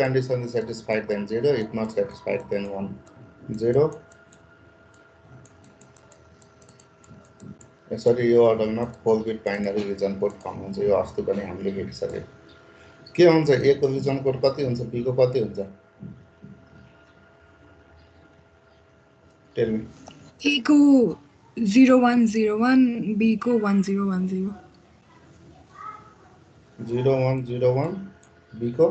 condition is satisfied, then 0. If not satisfied, then 1, 0. Sorry, you are not whole bit binary region code common. So you ask to पनि हामीले हेरिसक्यो के हुन्छ ए को region code कति हुन्छ be को कति हुन्छ tell me A को 0101 B को 1010 0101 B को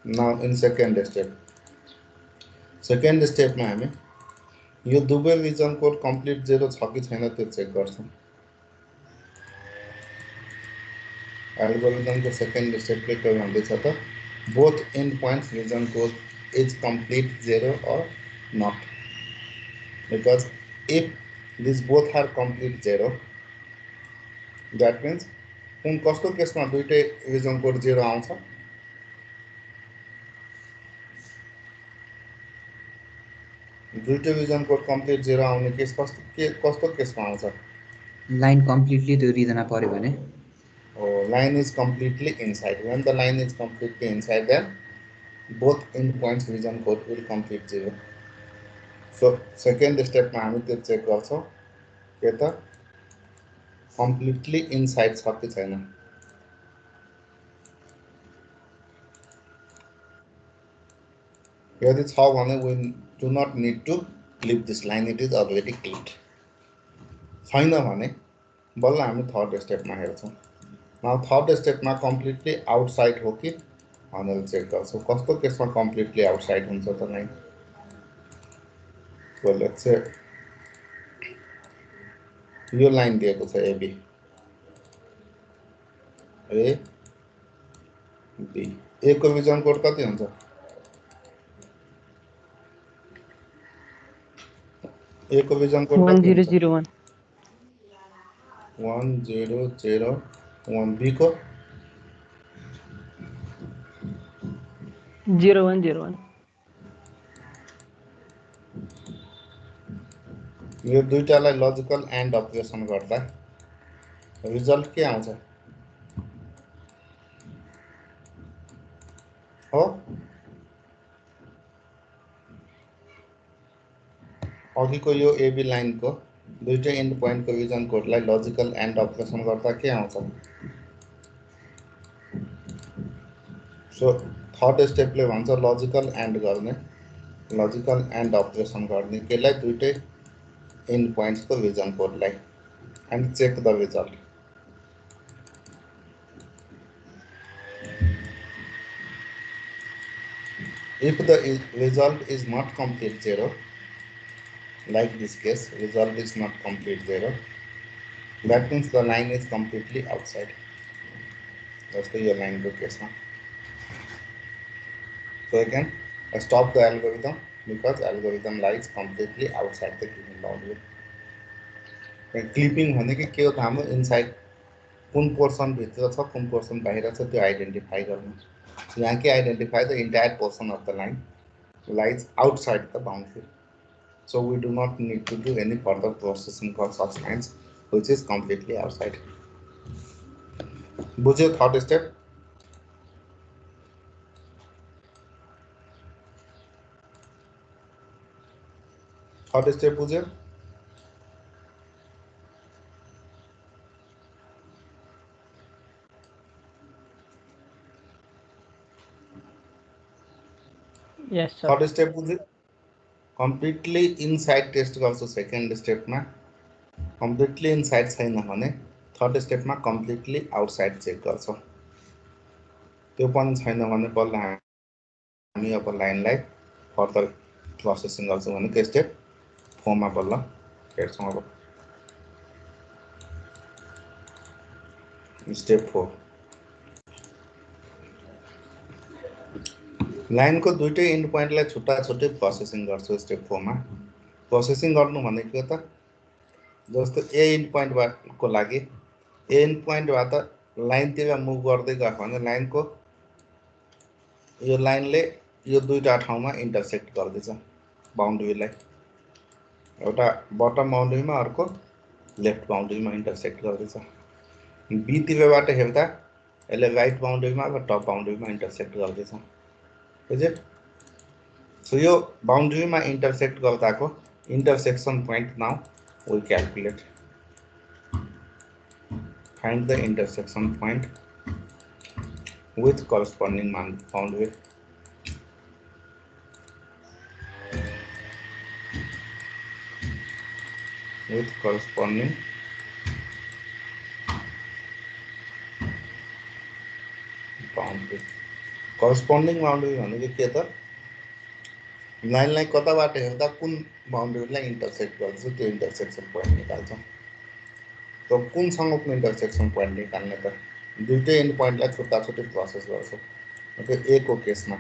now in second step मा हामी यो दुवै रिजन कोड कम्प्लिट 0 छ कि छैन त्यो चेक गर्छौं एल्गोरिदम को सेकेन्ड स्टेपले के भन्दैछ त both end points region code is complete 0 or not because if these both are complete 0 that means कुन कस्तो केसमा दुईटै रिजन कोड 0 आउँछ दुईटै रिजन कोड कम्प्लिट 0 आउने केस कस्तो केसमा आउँछ लाइन कम्प्लिटली त्यो रिजनमा पर्यो भने line is completely inside. When the line is completely inside, then both end points region code will complete 0. So second step मा हामी त्यो चेक गर्छौं के त completely inside छ कि छैन यदि छ भने we do not need to clip this line, it is already clipped. छैन भने बल्ल हामी थर्ड स्टेप मा हेर्छौं Now third step मा completely outside हो कि भनेर चेक गर्छौं कस्तो केसमा completely outside हुन्छ त लाइन well let's say यो लाइन दिएको छ AB A B A को रिजन कोड कति हुन्छ A को रिजन कोड 1001 1001 B को 0101 यो दुईटालाई लजिकल एन्ड अपरेसन गर्दा रिजल्ट के आउँछ हो अघिको यो AB लाइन को दुईटै एन्ड पोइन्ट को रिजन कोडलाई लजिकल एन्ड अपरेसन गर्दा के आउँछ सो थर्ड स्टेपले भन्छ लजिकल एन्ड गर्ने लजिकल एन्ड अपरेसन गर्ने केलाई दुईटै एन्ड पोइन्ट्स को रिजन कोडलाई and check the result if the result is not complete 0 like this case result is not complete 0 that means the line is completely outside that's the line को केसमा so again stop the algorithm because algorithm lies completely outside the given boundary clipping भनेको के हो त हाम्रो inside कुन portion भित्र छ कुन पोर्सन बाहिर छ त्यो आइडेन्टिफाई गर्नु यहाँ के identify the entire portion of the line lies outside the boundary so we do not need to do any further processing for such lines which is completely outside बुझ्यो थर्ड स्टेप थर्ड स्टेप बुझ्यो yes sir third step बुझ्यो completely inside test गर्छु second स्टेपमा completely inside छैन भने third स्टेपमा completely outside check गर्छौं त्यो पनि छैन भने बल्ल हामी अब लाइनलाई फर्दर प्रोसेसिङ गर्छौं भने के स्टेप 4 मा बल्ल हेर्छौं अब स्टेप 4 लाइन को दुईटै एन्ड पोइन्टलाई छुट्टा छुट्टै प्रोसेसिङ गर्छु स्टेप 4 मा प्रोसेसिङ गर्नु भनेको त जस्तो ए एन्ड पोइन्ट को लागि ए एन्ड पोइन्टबाट लाइनतिर मुभ गर्दै गयो भने लाइनको यो लाइनले यो दुईटा ठाउँमा इन्टरसेक्ट गर्दैछ बाउन्ड्रीलाई एउटा बटम बाउन्ड्रीमा अर्को लेफ्ट बाउन्ड्रीमा इन्टरसेक्ट गर्दैछ बी तिरबाट हेर्दा यसले राइट बाउन्ड्रीमा र टप बाउन्ड्रीमा इन्टरसेक्ट गर्दैछ इज इट सो यो बाउन्ड्रीमा इन्टरसेक्ट गर्दाको intersection point now we calculate find the intersection point with corresponding boundary with corresponding boundary corresponding boundary भनेको के त लाइनलाई कताबाट हेर्दा कुन बाउन्ड्रीलाई इन्टरसेक्ट गर्छ त्यो इन्टरसेक्सन पोइन्ट निकाल्छ त कुनसँगको इन्टरसेक्सन पोइन्ट निकाल्ने त दुईटै एन्ड पोइन्टलाई छुट्टा छुट्टै प्रोसेस गर्छ मतलब ए को केसमा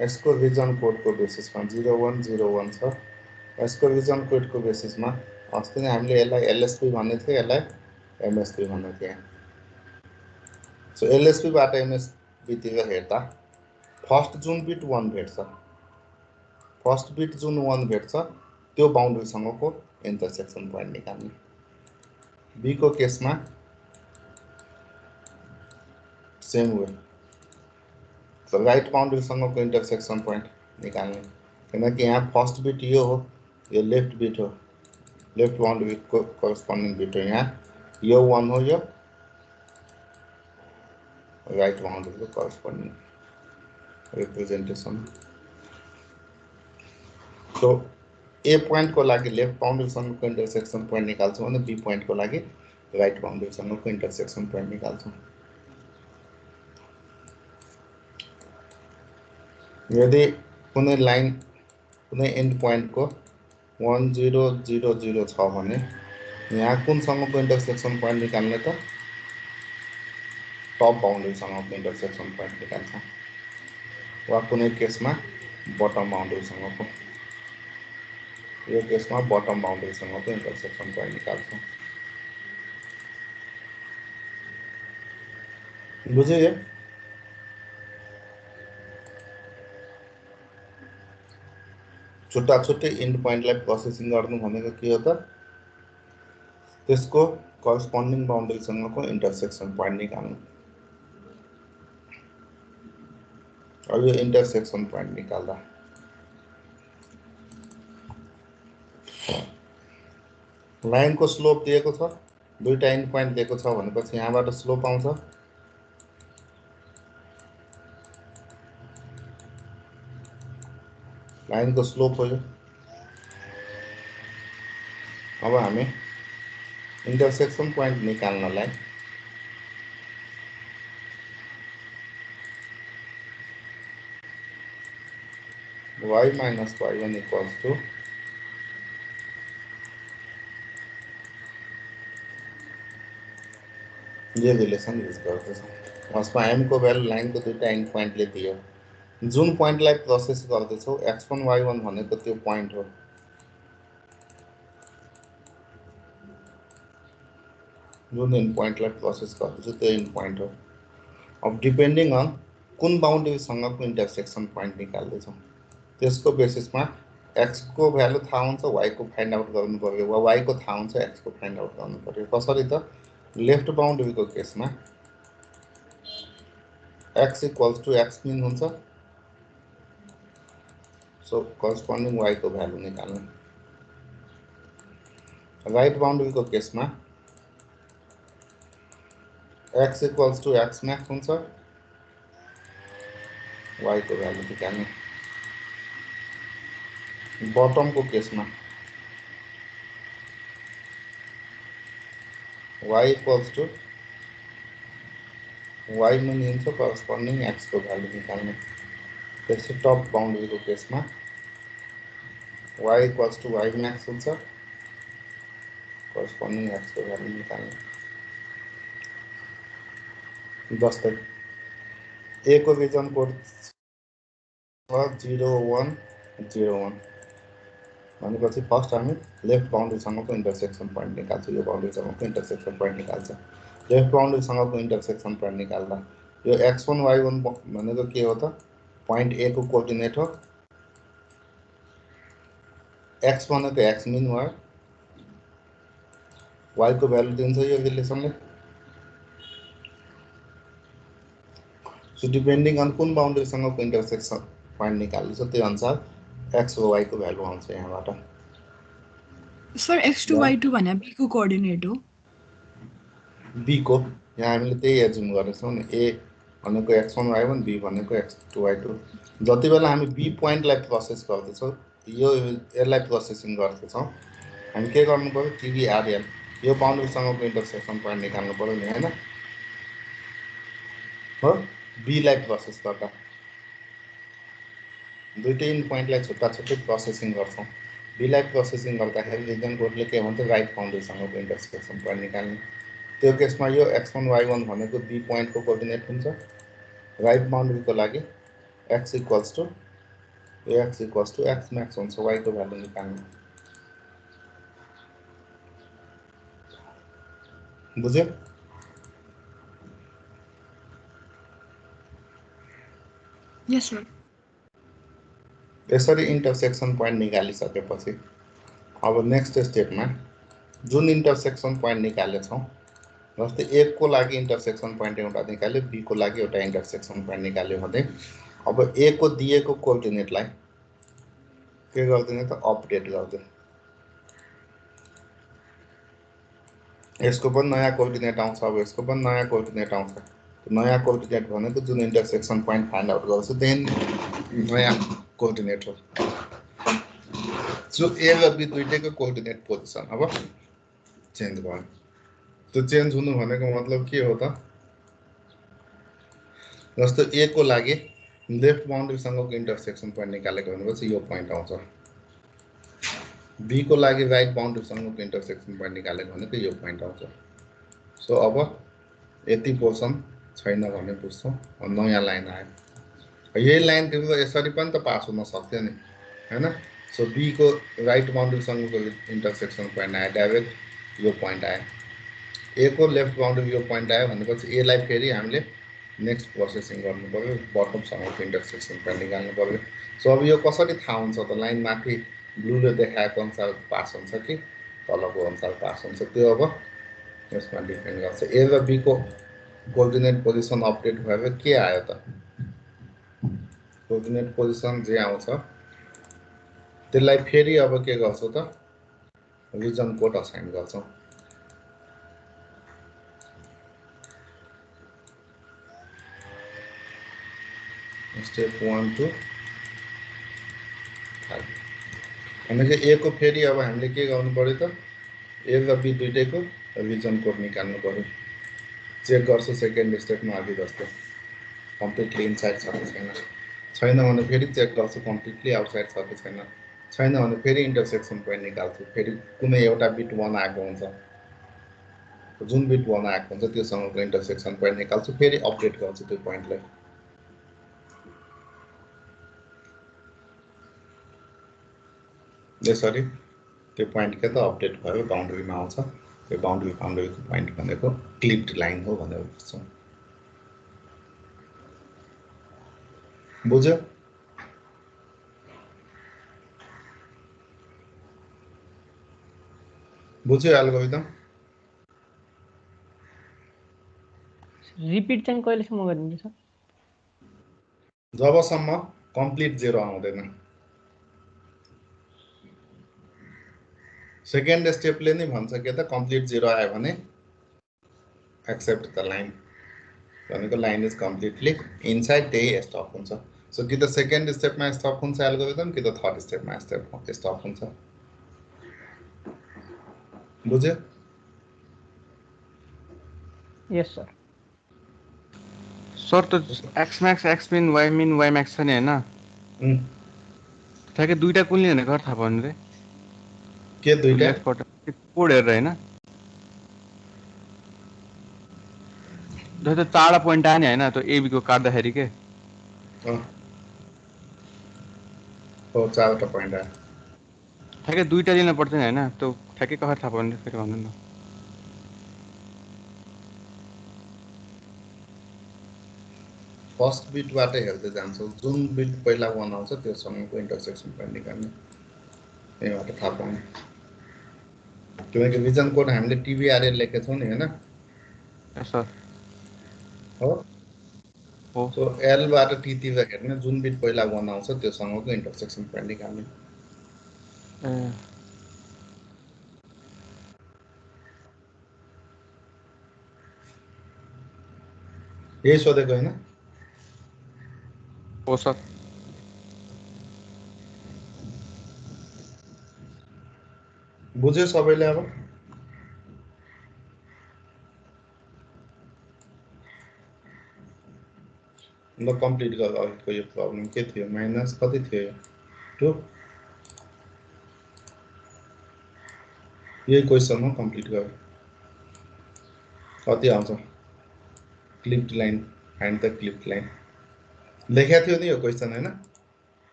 यसको रिजन कोडको बेसिसमा 0101 छ यसको रिजन कोडको बेसिसमा अस्ति नै हामीले यसलाई एलएसपी भन्ने थियो यसलाई एमएसपी भन्ने थियो सो एलएसपी बाट एमएसपी तिर हेर्दा फर्स्ट जुन बिट 1 भेट्छ फर्स्ट बिट जुन 1 भेट्छ त्यो बाउन्ड्री सँगको इन्टरसेक्सन पोइन्ट निकाल्ने बी को केसमा same way so right boundary सँगको इन्टरसेक्सन पोइन्ट निकाल्ने किनकि यहाँ फर्स्ट बिट यो हो यो लेफ्ट बिट हो लेफ्ट बाउन्ड्री को करस्पोन्डिङ बिट हो यहाँ यो 1 हो यो राइट बाउन्ड्री को corresponding representation so A point को लागि लेफ्ट बाउन्ड्री सँगको इन्टरसेक्सन पोइन्ट निकाल्छौँ भने बी पोइन्ट को लागि राइट बाउन्ड्री सँगको इन्टरसेक्सन पोइन्ट निकाल्छौँ यदि कुनै लाइन कुनै एन्ड पोइन्ट को 1000 छ भने यहाँ कुनसँगको इन्टरसेक्सन पोइन्ट निकाल्ने त टप बाउन्ड्री सँगको इन्टरसेक्सन पोइन्ट निकाल्छ वा कुनै केसमा बटम बाउन्ड्री सँगको यो केसमा बटम बाउन्ड्री सँगको इन्टरसेक्सन पोइन्ट निकाल्छ बुझ्यो यो छुट्टा छुट्टै एन्ड पोइन्टलाई प्रोसेसिङ गर्नु भनेको के हो त त्यसको करस्पोन्डिङ बाउन्ड्री सँगको इन्टरसेक्सन पोइन्ट निकाल्नु अब यो इन्टरसेक्सन पोइन्ट निकाल्दा लाइनको स्लोप दिएको छ दुईटा एन्ड पोइन्ट दिएको छ भनेपछि यहाँबाट स्लोप आउँछ लाइन को स्लोप हो यो अब हामी इन्टरसेक्सन पोइन्ट निकाल्नलाई y minus y1 equals to ये रिलेसन युज गर्दैछौँ यसमा m को भ्यालु लाइन को दुईटा एन्ड पोइन्टले दियो जुन पोइन्टलाई प्रोसेस गर्दैछौ x1 y1 भनेको त्यो पोइन्ट हो जुन एन्ड पोइन्टलाई प्रोसेस गर्दैछौ त्यो एन्ड पोइन्ट हो अब डिपेन्डिङ अन कुन बाउन्ड्री सँगको इन्टरसेक्सन पोइन्ट निकाल्दैछौ त्यसको बेसिसमा x को भ्यालु थाहा हुन्छ y को फाइन्ड आउट गर्नु पर्यो वा y को थाहा हुन्छ x को फाइन्ड आउट गर्नु पर्यो कसरी त लेफ्ट बाउन्ड्री को केसमा x equals to x min हुन्छ सो करस्पोन्डिङ y को भ्यालु निकाल्नु राइट बाउन्ड्री को केसमा x equals to x max हुन्छ y को भ्यालु निकाल्नु बटम को केसमा y equals to y min हुन्छ करस्पोन्डिङ x को भ्यालु निकाल्नु त्यसै टप बाउन्ड्री को केसमा y equals to y max हुन्छ करस्पोन्डिङ x को भ्यालु निकाल्नु जस्तै a को रिजन कोड 0101 भनेपछि फर्स्ट हामी लेफ्ट बाउन्ड्री सँगको इन्टरसेक्सन पोइन्ट निकाल्छौँ यो बाउन्ड्री सँगको इन्टरसेक्सन पोइन्ट निकाल्छ लेफ्ट बाउन्ड्री सँगको इन्टरसेक्सन पोइन्ट निकाल्दा यो x1 y1 भनेको के हो त पोइन्ट a को कोअर्डिनेट हो x भनेको x मिन भयो y को भ्यालु दिन्छ यो रिलेसनले सो डिपेन्डिङ अन कुन बाउन्ड्रीसँगको इन्टरसेक्सन पोइन्ट निकाल्दैछ त्यो अनुसार x र y को भ्यालु आउँछ यहाँबाट सर x2 y2 भने b को कोअर्डिनेट हो b को यहाँ हामीले त्यही एज्युम गरेछौँ नि a भनेको x1 y1 b भनेको x2 y2 जति बेला हामी b पोइन्टलाई प्रोसेस गर्दैछौँ यो यसलाई प्रोसेसिङ गर्दैछौँ हामी के गर्नु पर्यो TBRL यो बाउन्ड्रीसँगको इन्टरसेक्सन पोइन्ट निकाल्नु पर्यो नि हैन हो b लाई प्रोसेस गर्दा दुईटै पोइन्टलाई छुट्टा छुट्टै प्रोसेसिङ गर्छौँ b लाई प्रोसेसिङ गर्दाखेरि रिजन कोडले के भन्छ राइट बाउन्ड्रीसँगको इन्टरसेक्सन पोइन्ट निकाल्ने त्यो केसमा यो x1 y1 भनेको b पोइन्टको कोअर्डिनेट हुन्छ राइट बाउन्ड्रीको लागि x equals to x max हुन्छ y को भ्यालु निकाल्नु बुझ्यो यस सर यसरी इन्टरसेक्सन पोइन्ट निकालिसकेपछि अब नेक्स्ट स्टेपमा जुन इन्टरसेक्सन पोइन्ट निकालेछौँ जस्तै a को लागि इन्टरसेक्सन पोइन्ट एउटा निकाल्यो b को लागि एउटा इन्टरसेक्सन पोइन्ट निकाल्यो भने अब a को दिएको कोअर्डिनेटलाई के गर्दिने त अपडेट गर्दिने यसको पनि नयाँ कोअर्डिनेट आउँछ अब यसको पनि नयाँ कोअर्डिनेट आउँछ नयाँ कोअर्डिनेट भनेको जुन इन्टरसेक्सन पोइन्ट फाइन्ड आउट गर्छ त्यही नयाँ कोअर्डिनेट हो सो a र b दुईटैको कोअर्डिनेट पोजिसन अब चेन्ज भयो त्यो चेन्ज हुनु भनेको मतलब के हो त जस्तो a को लागि लेफ्ट बाउन्ड्रीसँगको इन्टरसेक्सन पोइन्ट निकालेको भनेपछि यो पोइन्ट आउँछ b को लागि राइट बाउन्ड्रीसँगको इन्टरसेक्सन पोइन्ट निकालेको भनेको यो पोइन्ट आउँछ सो अब यति पोर्सन छैन भने बुझ्छौँ नयाँ लाइन आयो यही लाइन तिम्रो यसरी पनि त पास हुन सक्थ्यो नि हैन सो b को राइट बाउन्ड्रीसँगको इन्टरसेक्सन पोइन्ट आयो डाइरेक्ट यो पोइन्ट आयो a को लेफ्ट बाउन्ड्री यो पोइन्ट आयो भनेपछि a लाई फेरि हामीले नेक्स्ट प्रोसेसिङ गर्नु पर्यो बटमसँगको इन्टरसेक्सन पोइन्ट निकाल्नु पर्यो सो अब यो कसरी थाहा हुन्छ त लाइन माथि ब्लूले देखाएको अनुसार पास हुन्छ कि तलको अनुसार पास हुन्छ त्यो अब यसमा डिपेन्ड गर्छ a र b को कोअर्डिनेट पोजिसन अपडेट भएर के आयो त कोअर्डिनेट पोजिसन जे आउँछ त्यसलाई फेरि अब के गर्छौ त रिजन कोड असाइन गर्छौ स्टेप 1 2 भनेको a को फेरि अब हामीले के गर्नु पर्यो त a र b दुईटैको रिजन कोड निकाल्नु पर्यो चेक गर्छु सेकेन्ड स्टेपमा अघि जस्तो कम्प्लिटली इनसाइड छ कि छैन भने फेरि चेक गर्छु कम्प्लिटली आउटसाइड छ कि छैन भने फेरि इन्टरसेक्सन पोइन्ट निकाल्छु फेरि कुनै एउटा बिट 1 आएको हुन्छ जुन बिट 1 आएको हुन्छ त्योसँगको इन्टरसेक्सन पोइन्ट निकाल्छु फेरि अपडेट गर्छु त्यो पोइन्टलाई यसरी त्यो पोइन्ट के त अपडेट भयो बाउन्ड्रीमा आउँछ त्यो बाउन्ड्रीको पोइन्ट भनेको क्लिप्ड लाइन हो भनेर बुझ्छौँ बुझ्यो एल्गोरिदम रिपिट चाहिँ कहिलेसम्म गरिन्छ सर जबसम्म कम्प्लिट 0 आउँदैन सेकेन्ड स्टेपले नै भन्छ के त कम्प्लिट 0 आयो भने एक्सेप्ट द लाइन भनेको लाइन इज कम्प्लिटली इनसाइड त्यही स्टप हुन्छ सो कि त सेकेन्ड स्टेपमा स्टप हुन्छ एल्गोरिदम कि त थर्ड स्टेपमा स्टप हुन्छ बुझ्यो यस सर सर त x max x min y max छ नि हैन ठ्याक्कै दुईटा कुल्ने भनेको थाहा पाउनु रे के दुईटा कोड हेरेर हैन जस्तो चारवटा पोइन्ट आयो नि हैन त्यो ab को काट्दाखेरि के हो चारवटा पोइन्ट आयो ठ्याक्कै दुईटा लिन पर्छ नि हैन त्यो ठ्याक्कै कसरी थाहा पाउनु फेरि भन्नु न फर्स्ट बिटबाटै हेर्दै जान्छौँ जुन बिट पहिला 1 आउँछ त्योसँगको इन्टरसेक्सन पोइन्ट निकाल्ने यहीबाट थाहा पाउने किनकि रिजन कोड हामीले TBRL लेखेको छौँ नि हैन सर हो हो सो L बाट T तिर हेर्ने जुन बिट पहिला 1 आउँछ त्योसँगको इन्टरसेक्सन पोइन्ट निकाल्ने ए यही सोधेको हैन हो सर बुझ्यो सबैले अब ल कम्प्लिट गर अघिको यो प्रब्लम के थियो माइनस कति थियो 2 यही क्वेसन हो कम्प्लिट गर कति आउँछ clipped line find the clipped line लेखेको थियो नि यो क्वेसन हैन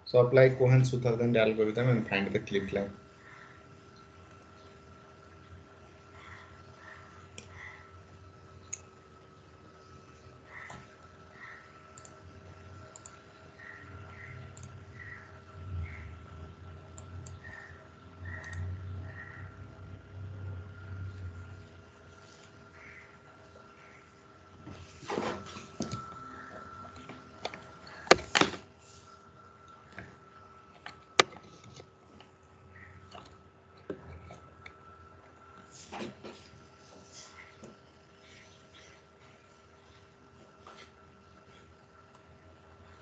So apply Cohen-Sutherland algorithm and find the clipped line.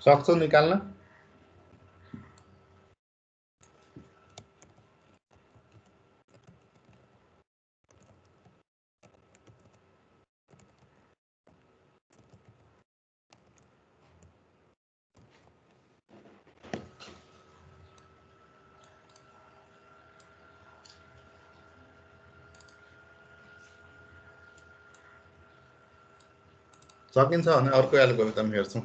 सक्छौ निकाल्न सकिन्छ भने अर्को एल्गोरिदम हेर्छौं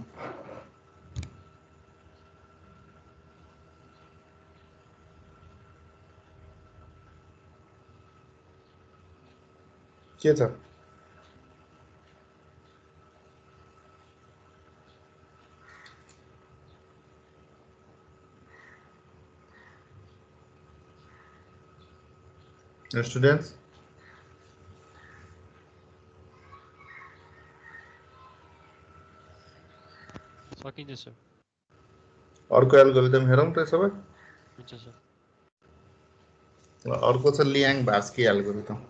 के छ स्टुडेन्ट्स सकिन्छ सर अर्को एल्गोरिदम हेरौं त सबै हुन्छ सर अर्को छ लियाङ भास्की एल्गोरिदम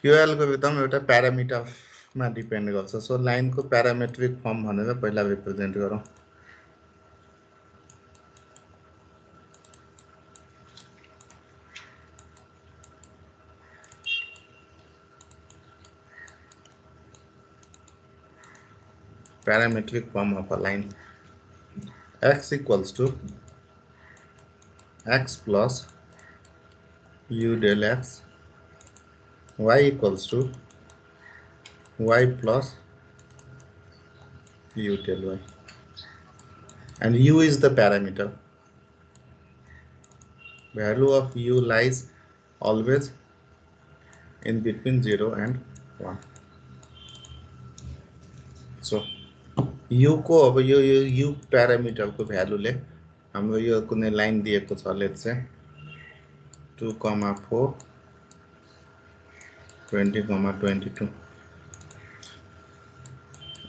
यो एल्गोरिदम एउटा प्यारामिटरमा डिपेन्ड गर्छ सो लाइनको प्यारामेट्रिक फर्म भनेर पहिला रिप्रेजेन्ट गरौँ parametric form of a line x equals to x plus u del x y equals to y plus u del y and u is the parameter value of u lies always in between 0 and 1 so u को अब यो u parameter को भ्यालुले हाम्रो यो कुनै line दिएको छ let's say 2, 4 20, 22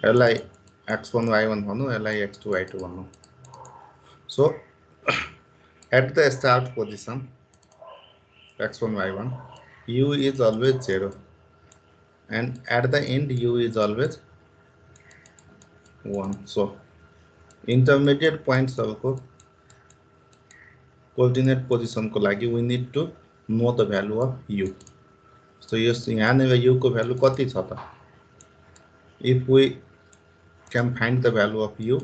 यसलाई x1 y1 भनौं यसलाई x2 y2 भनौं so at the start position x1 y1 u is always 0 and at the end u is always 1 so intermediate points को coordinate position को लागि we need to know the value of u so यहाँनिर u को value कति छ त if we can find the value of u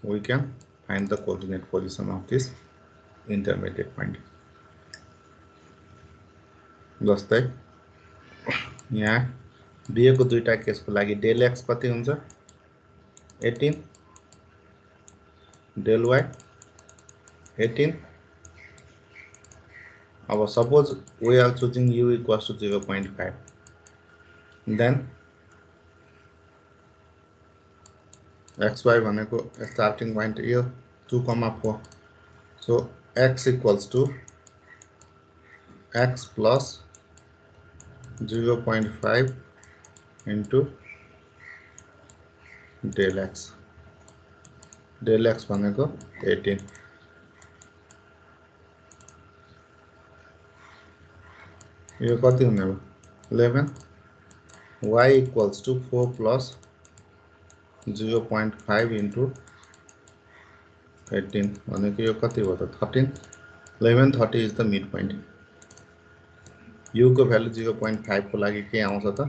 we can find the coordinate position of this intermediate point जस्तै यहाँ दिएको दुईटा केसको लागि del x कति हुन्छ 18 del y 18 अब suppose we are choosing u equals to 0.5 then xy भनेको starting point यो 2, 4 so x equals to x plus 0.5 into del x. del x भनेको 18. यो कति हुने भयो 11. y equals to 4 plus 0.5 into 18 भनेको यो कति भयो त 13. 11 30 is the midpoint. u को भ्यालु 0.5 को लागि के आउँछ त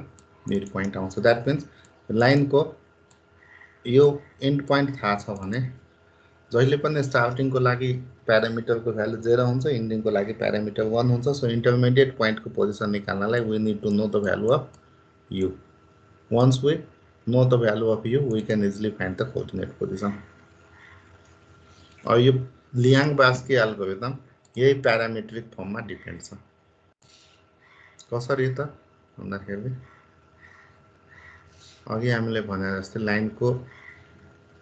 midpoint आउँछ. that means लाइन को यो एन्ड पोइन्ट थाहा छ भने जहिले पनि स्टार्टिङ को लागि प्यारामिटर को भ्यालु 0 हुन्छ, एन्डिङ को लागि प्यारामिटर 1 हुन्छ. सो इन्टरमिडिएट पोइन्ट को position निकाल्नलाई we need to know the value of u. once we know the value of u, we can easily find the coordinate position. और यो लियाङ-बास्की एल्गोरिदम यही parametric फर्ममा depend छ. कसरी त भन्दाखेरि अघि हामीले भने जस्तै लाइनको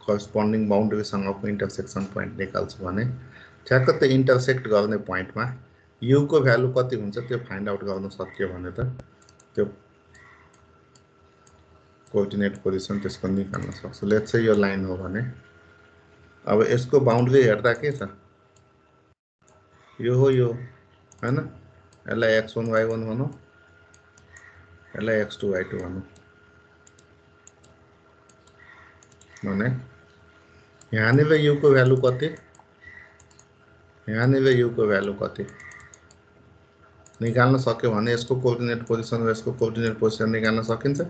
करस्पोन्डिङ बाउन्ड्रीसँगको इन्टरसेक्सन पोइन्ट निकाल्छु भने ठ्याक्क त्यो इन्टरसेक्ट गर्ने पोइन्टमा u को भ्यालु कति हुन्छ त्यो फाइन्ड आउट गर्न सकियो भने त त्यो कोअर्डिनेट पोजिसन त्यसको निकाल्न सक्छ. लेट्स से यो लाइन हो भने अब यसको बाउन्ड्री हेर्दा के छ यो हो यो हैन. यसलाई x1 y1 भनौं, यसलाई x2 y2 भनौं भने यहाँनिर u को भ्यालु कति, यहाँनिर u को भ्यालु कति निकाल्न सक्यो भने यसको कोअर्डिनेट पोजिसन र यसको कोअर्डिनेट पोजिसन निकाल्न सकिन्छ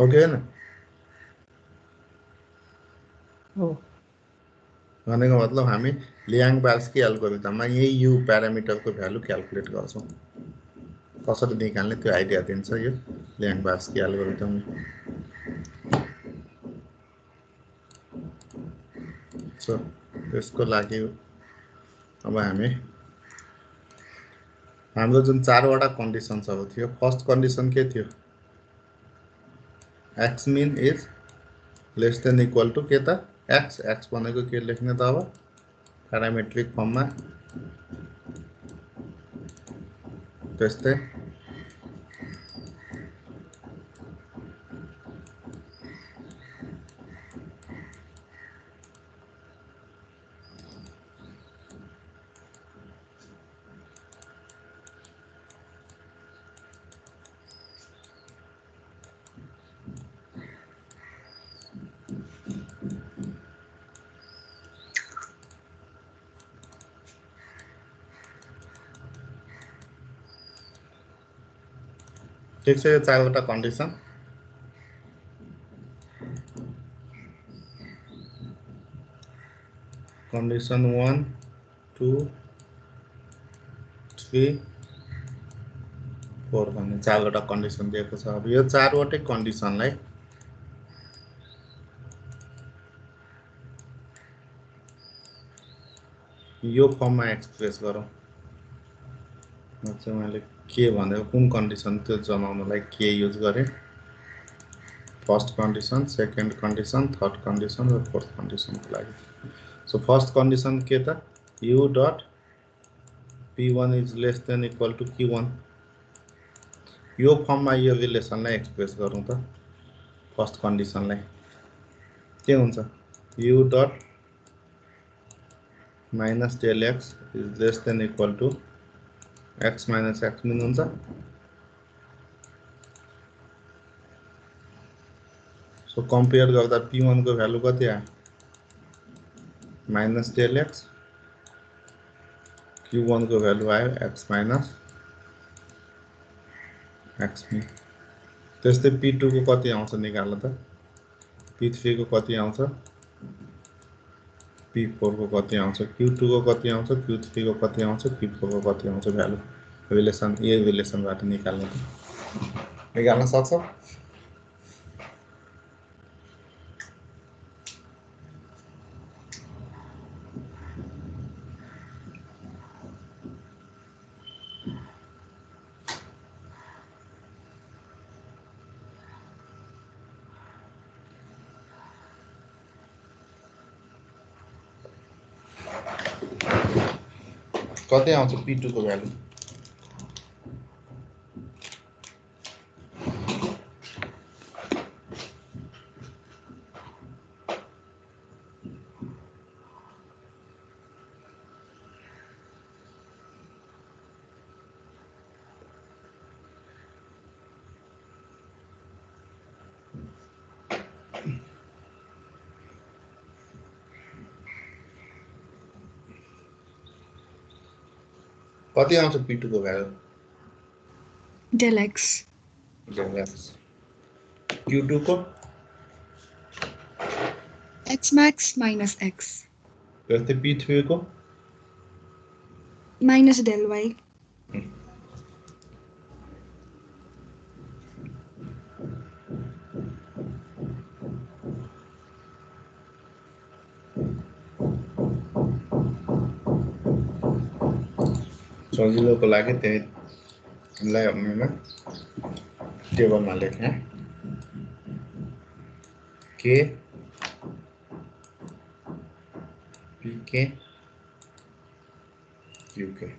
हो कि हैन. भनेको मतलब हामी लियाङ-बास्की एल्गोरिदममा यही u प्यारामिटर को भ्यालु क्याल्कुलेट गर्छौं. कसरी निकाल्ने त्यो आइडिया दिन्छ यो लियाङ-बास्की एल्गोरिदमले. सो यसको लागि अब हाम्रो जुन चारवटा कन्डिसन्सहरु थियो. फर्स्ट कन्डिसन के थियो x min is less than equal to के त x भनेको के लेख्ने त अब प्यारामेट्रिक फर्ममा त्यस्तै ठीक छ. यो चारवटा कन्डिसन कन्डिसन 1 2 3 4 भन्ने चारवटा कन्डिसन दिएको छ. अब यो चारवटै कन्डिसनलाई यो फर्ममा एक्सप्रेस गरौँ. मतलब मैले के भनेको कुन कन्डिसन त्यो जनाउनलाई के युज गरे. First condition, second condition, third condition र फोर्थ कन्डिसन को लागि. सो फर्स्ट कन्डिसन के त u dot p1 is less than equal to q1. यो फर्ममा यो रिलेसनलाई एक्सप्रेस गरौँ त. फर्स्ट कन्डिसनलाई के हुन्छ u dot minus del x is less than equal to x minus x min हुन्छ. सो कम्पेयर गर्दा p1 को भ्यालु कति आयो माइनस del x, q1 को भ्यालु आयो x minus x min. त्यस्तै p2 को कति आउँछ निकाल्नु त. p3 को कति आउँछ, p4 को कति आउँछ, q2 को कति आउँछ, q3 को कति आउँछ, p4 को कति आउँछ भ्यालु रिलेसन यही रिलेसनबाट निकाल्न सक्छ. कति आउँछ p2 को भ्यालु कति आउँछ p2 को value del x. del x q2 को X max minus x जस्तै p3 को minus del y. सजिलोको लागि त्यहीलाई हामीमा टेबलमा लेख्ने k pk qk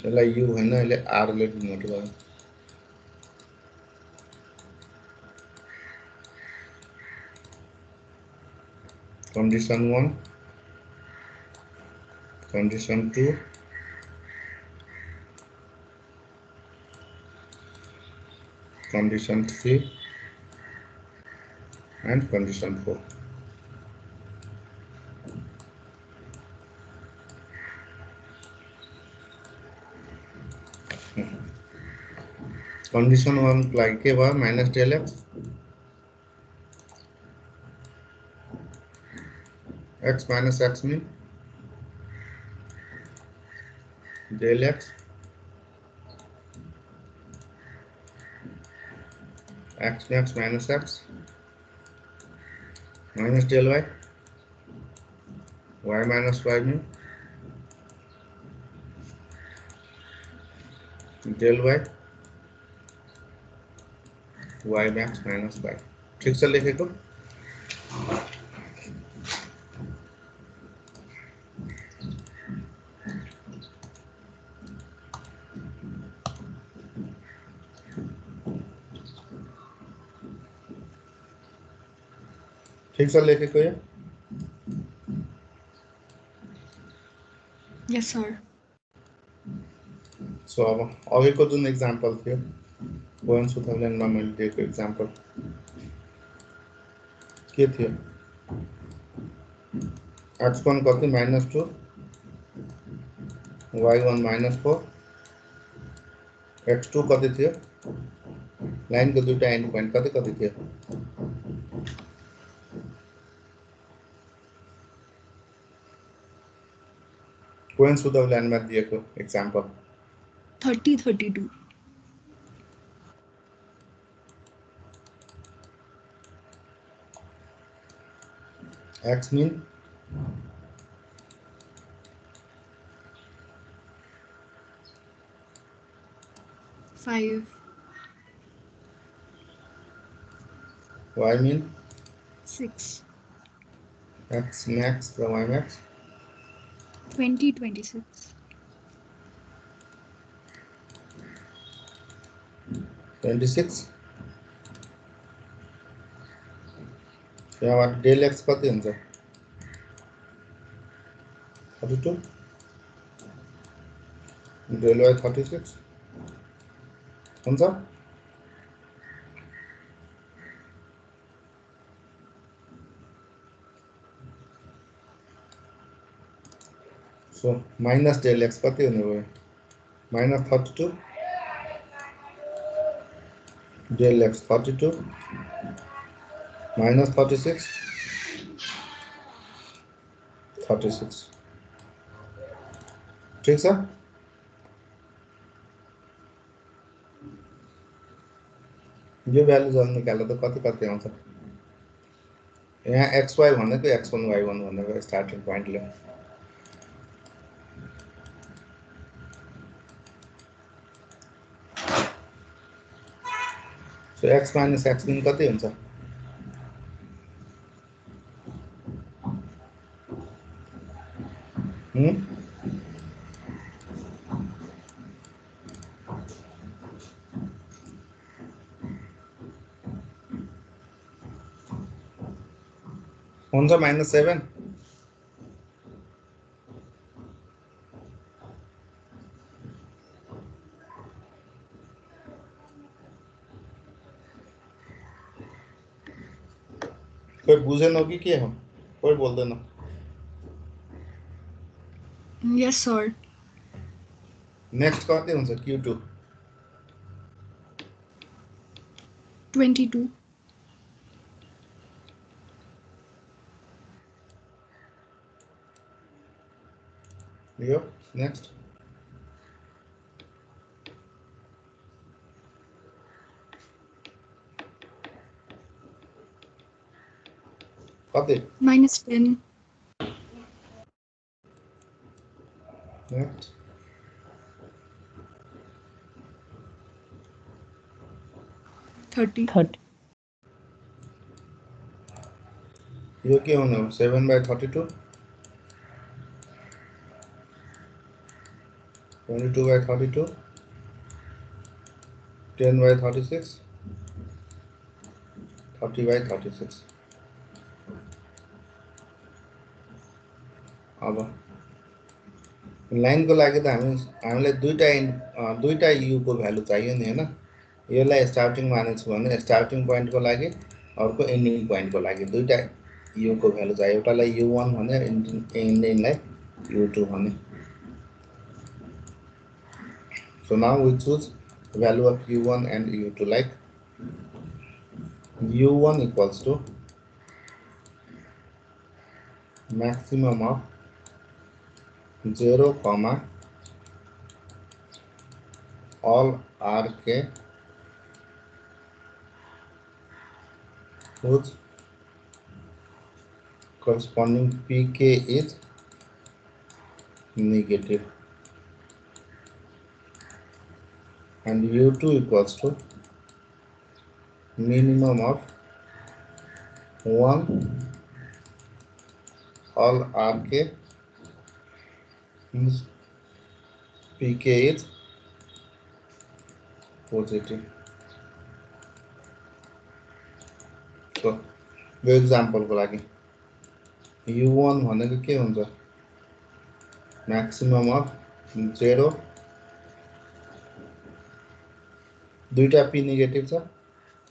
यसलाई u हैन यसले r ले डिनोट गर्छ condition 1 condition 2 condition 3 and condition 4 condition 1 लागि के भयो minus del x x minus x mean del x x max minus x minus del y y minus y mean del y y max minus y ठीक से लेखेको ठीक से लेखेको यो Yes, sir. So अब अघिको जुन एक्जाम्पल थियो बोयन सुथरल्यान्डमा मैले दिएको एक्जाम्पल के थियो x1 कति -2 y1 -4 x2 कति थियो लाइनको दुईटा एन्ड पोइन्ट कति कति थियो बोयन सुथरल्यान्डमा दिएको example 30, 32. x mean Five, y mean 6, x max र y max 20, 26. 26 त्यहाँबाट del x कति हुन्छ 32 del y 36 हुन्छ सो माइनस del x कति हुने भयो -32 del x 32 minus 36 36 ठीक छ यो भ्यालुजहरु निकाल्दा त कति कति आउँछ यहाँ xy भनेको x1 y1 भनेको स्टार्टिङ पोइन्टले so x minus x min कति हुन्छ हुन्छ -7 कोही बुझेन कि के हो कोही बोल्दैन Yes, sir. नेक्स्ट कति हुन्छ Q2 22. यो नेक्स्ट कति -10. नेक्स्ट 30. 30. यो के हुने हो 7/32 22/32 10/36 30/36 अब लाइनको लागि त हामीलाई दुईटा यु को भ्यालु चाहियो नि हैन यसलाई स्टार्टिङ मानेछु भने स्टार्टिङ पोइन्टको लागि अर्को एन्डिङ पोइन्टको लागि दुईटा यु को भ्यालु चाहियो एउटालाई u1 भने एन्डिङलाई u2 भने so now we choose the value of u1 and u2 like u1 equals to maximum of 0 comma all rk whose corresponding pk is negative and u2 equals to minimum of 1 all rk whose pk is positive. So यो example को लागि u1 भनेको के हुन्छ maximum of 0 दुईटा p negative छ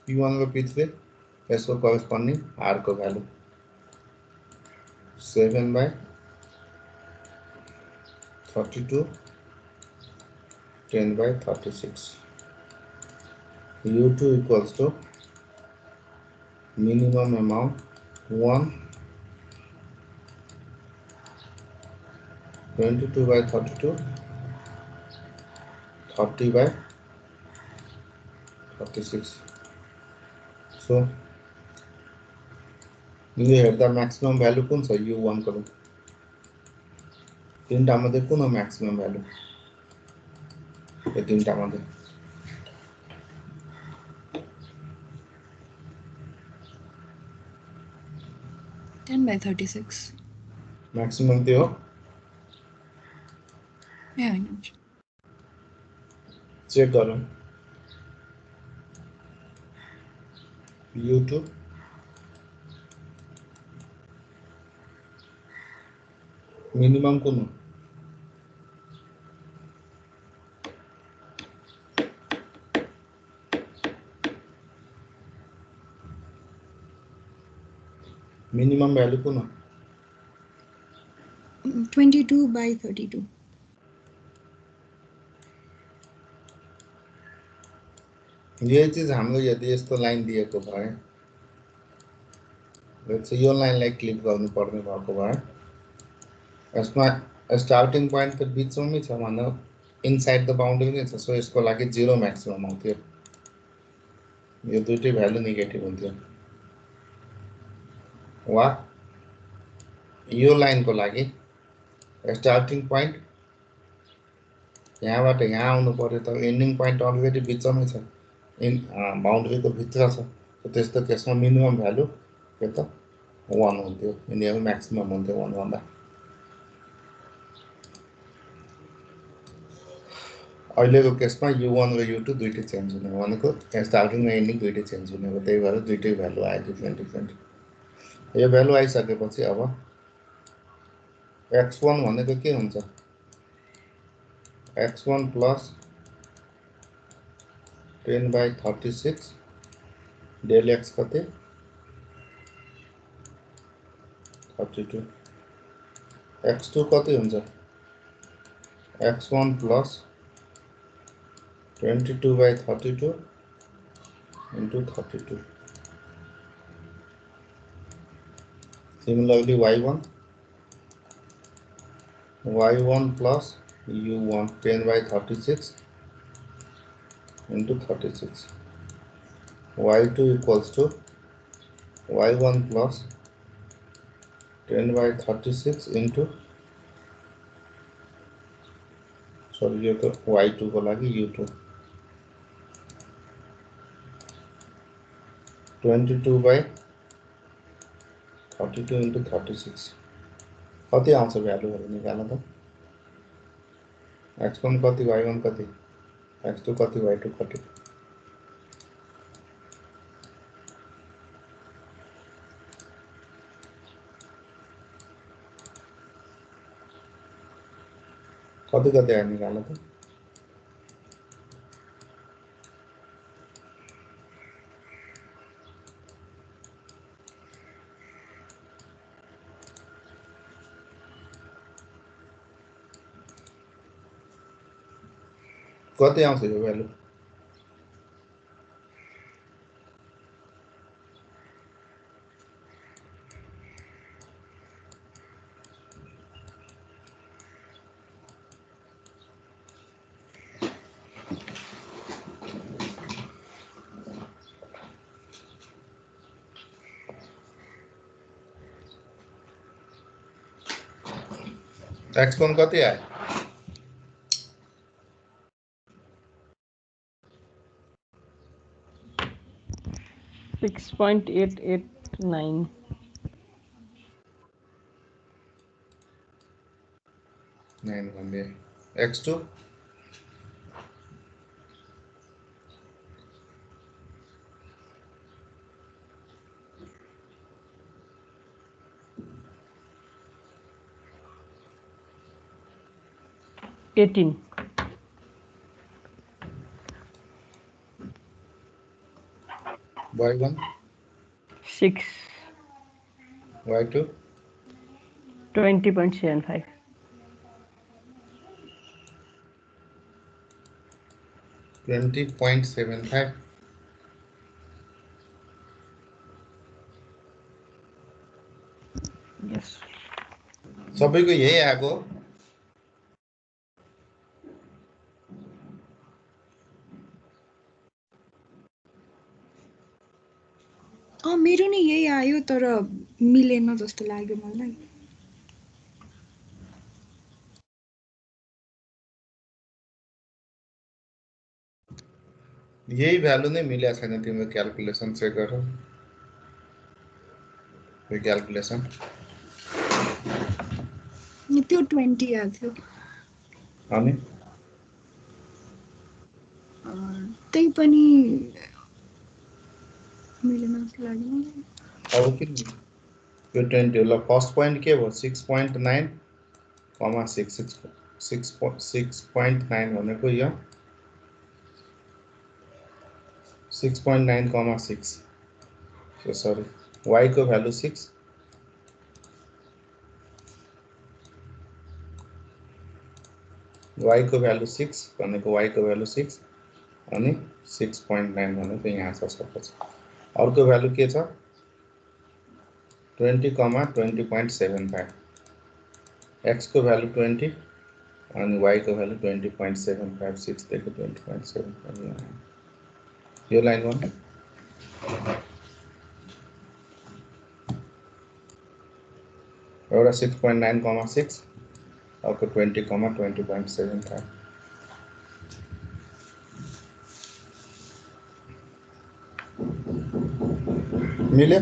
p1 को p3 यसको corresponding r को value 7/32 10/36 u2 equals to minimum amount 1 22/32 30/36 so you have the maximum value कुन छ u1 को तीनटा मध्ये कुन हो maximum value यो तीनटा मध्ये Ten by 36. maximum त्यो हो Yeah, I know. चेक गरौँ u2 मिनिमम कुन हो मिनिमम भ्यालु कुन हो 22/32. यही चीज हाम्रो यदि यस्तो लाइन दिएको भए यो लाइनलाई क्लिक गर्नु पर्ने भएको भए यसमा स्टार्टिङ पोइन्ट त बिचमै छ भन्दा इनसाइड द बाउन्ड्री नै छ सो यसको लागि 0 म्याक्सिमम आउँथ्यो यो दुईटै भ्यालु नेगेटिभ हुन्थ्यो वा यो लाइनको लागि स्टार्टिङ पोइन्ट यहाँबाट यहाँ आउनु पर्यो त एन्डिङ पोइन्ट अलरेडी बिचमै छ बाउन्ड्रीको भित्र छ त्यस्तो केसमा मिनिमम भ्यालु के त 1 हुन्थ्यो यिनीहरू म्याक्सिमम हुन्थ्यो 1 भन्दा अहिलेको केसमा u1 र u2 दुईटै चेन्ज हुने भनेको स्टार्टिङ र एन्डिङ दुईटै चेन्ज हुने हो त्यही भएर दुईटै भ्यालु आयो डिफ्रेन्ट यो भ्यालु आइसकेपछि अब x1 भनेको के हुन्छ x1 plus 10/36 del x कति 32 x2 कति हुन्छ x1 plus 22 by 32 into 32. Similarly y1 plus u1 10 by 36 into 36. y2 equals to y1 plus 10 by 36 into sorry ये तो y2 को लागि u2 22 by 32 into 36 कति आउँछ भ्यालुहरु निकाल्न त x1 कति y1 कति x2 कति y2 कति कति आयो निकाल्न त कति आउँछ यो भ्यालु x1 कति आयो 6.889. x2 18. y1 6. y2 20.75. 20.75 Yes. सबैको यही आएको मेरो नि यही आयो तर मिलेन जस्तो लाग्यो मलाई यही भ्यालु नै मिलेको छैन तिम्रो क्याल्कुलेसन चेक गर यो क्याल्कुलेसन त्यो 20 आएको थियो अनि त्यही पनि मिलेन जस्तो लाग्यो अब के यो 20 ल फर्स्ट पोइन्ट के भयो 6.9 कमा 6.9 भनेको यो 6.9 कमा 6 so sorry y को भ्यालु 6 y को भ्यालु 6 भनेको y को भ्यालु 6 अनि 6.9 भनेको यहाँ छ सबै अर्को भ्यालु के छ 20 कमा 20.75 x को भ्यालु 20 अनि y को भ्यालु 20.75 6 देखि 20.75 यो लाइन 1 एउटा 6.9 कमा 6 अर्को 20 कमा 20.75 मिल्यो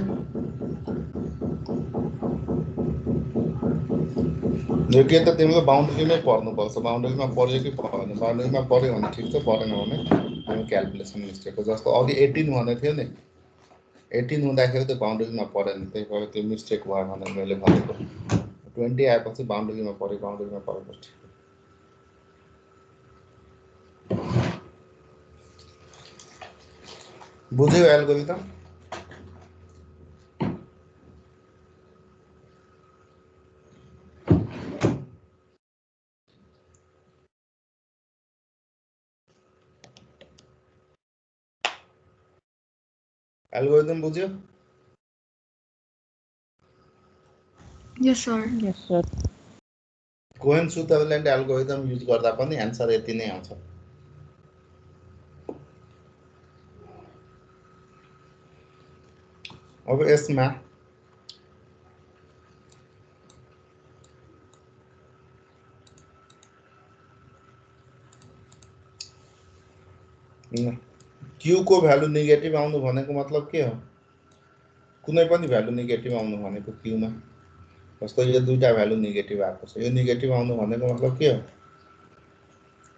यो के त तिमीले बाउन्ड्रीमै पर्नुपर्छ बाउन्ड्रीमा पर्यो कि परेन बाउन्ड्रीमा पर्यो भने ठिक छ परेन भने तिम्रो क्याल्कुलेसन मिस्टेक हो जस्तो अघि 18 भन्दै थियो नि 18 हुँदाखेरि त बाउन्ड्रीमा परेन त्यही भएर त्यो मिस्टेक भयो भनेर मैले भनेको 20 आएपछि बाउन्ड्रीमा परेपछि ठिक बुझ्यौ एल्गोरिथम एल्गोरिदम बुझ्यो? Yes sir. यस सर। कोहेन सुदरल्यान्ड एल्गोरिदम युज गर्दा पनि एन्सर यति नै आउँछ। अब यसमा क्यू को भ्यालु नेगेटिभ आउनु भनेको मतलब के हो? कुनै पनि भ्यालु नेगेटिभ आउनु भनेको क्यूमा, जस्तो यो दुईटा भ्यालु नेगेटिभ आएको छ, यो नेगेटिभ आउनु भनेको मतलब के हो?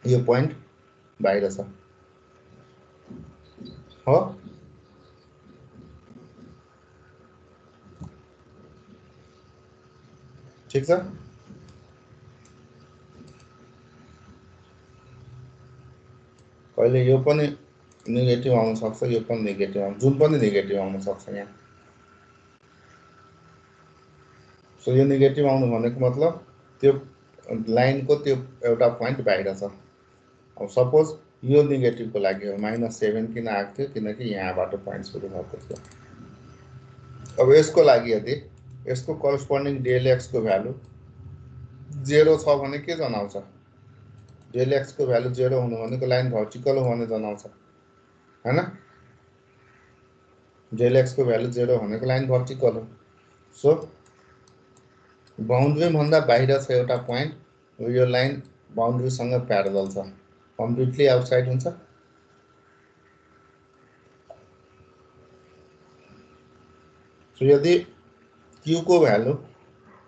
यो पोइन्ट बाहिर छ हो। ठिक छ। कहिले यो पनि नेगेटिभ आउन सक्छ, यो पनि नेगेटिभ आउन, जुन पनि नेगेटिभ आउन सक्छ यहाँ। सो यो नेगेटिभ आउनु भनेको मतलब त्यो लाइनको त्यो एउटा पोइन्ट बाहिर छ। अब सपोज यो नेगेटिभको लागि हो, -7 किन आएको थियो? किनकि यहाँबाट पोइन्ट सुरु भएको थियो। अब यसको लागि यदि यसको करस्पोन्डिङ डेल एक्स को भ्यालु 0 छ भने के जनाउँछ? डेल एक्स को भ्यालु 0 हुनु भनेको लाइन भर्टिकल हो भने जनाउँछ, हैन? डेल एक्स को भ्यालु 0 भनेको लाइन भर्टिकल हो। सो बाउन्ड्री भन्दा बाहिर छ एउटा पोइन्ट, यो लाइन बाउन्ड्रीसँग प्यारलल छ, कम्प्लिटली आउटसाइड हुन्छ। सो यदि क्यू को भ्यालु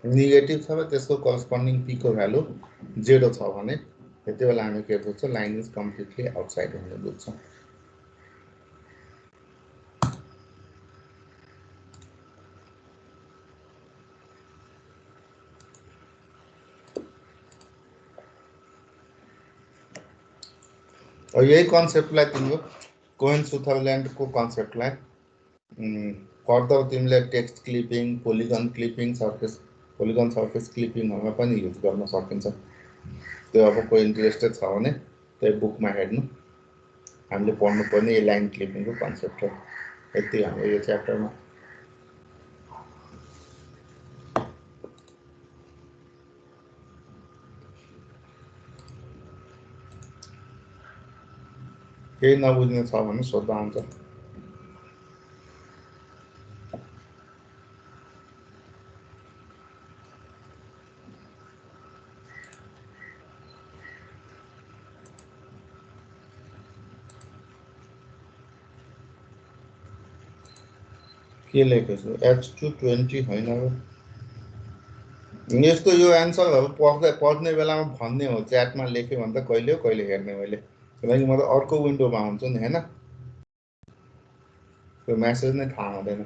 नेगेटिभ छ भने त्यसको करस्पोन्डिङ पी को भ्यालु 0 छ भने त्यति बेला हामी के बुझ्छौँ? लाइन इज कम्प्लिटली आउटसाइड भन्ने बुझ्छौँ। और यही कन्सेप्टलाई तिम्रो कोहेन सुदरल्यान्डको कन्सेप्टलाई फर्दर तिमीले text clipping, polygon clipping, polygon surface क्लिपिङहरुमा पनि युज गर्न सकिन्छ। त्यो अब कोही इन्ट्रेस्टेड छ भने त्यही बुकमा हेर्नु, हामीले पढ्नुपर्ने यो लाइन क्लिपिङको कन्सेप्ट हो। यति हाम्रो यो च्याप्टरमा। केही नबुझ्ने छ भने सोध्दा हुन्छ। के लेखेको छु? H220 होइन हो। यस्तो यो एन्सरहरु पढ्ने बेलामा भन्ने हो, च्याटमा लेख्यो भने त कहिले हो कहिले हेर्ने मैले, किनकि म त अर्को विन्डोमा हुन्छु नि, हैन? त्यो मेसेज नै थाहा हुँदैन।